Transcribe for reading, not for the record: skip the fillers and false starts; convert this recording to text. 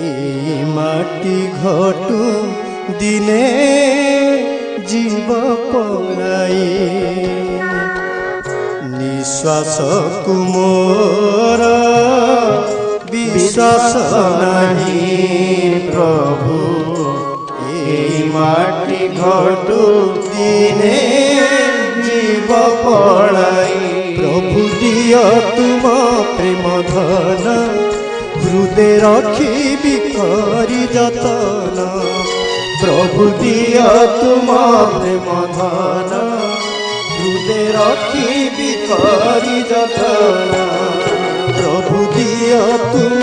এই মাটি ঘটু দিনে জীব পলাই নিশ্বাস কুমোর বিশ্বাস নাহি প্রভু এই মাটি ঘটু দিনে জীব পলাই প্রভু দিয় তুম প্রেম ধন হৃদে রখিবি করি যতন প্রভু দিয় তুম প্রেম ধন হৃদে রখিবি করি যতন প্রভু দিয় তুম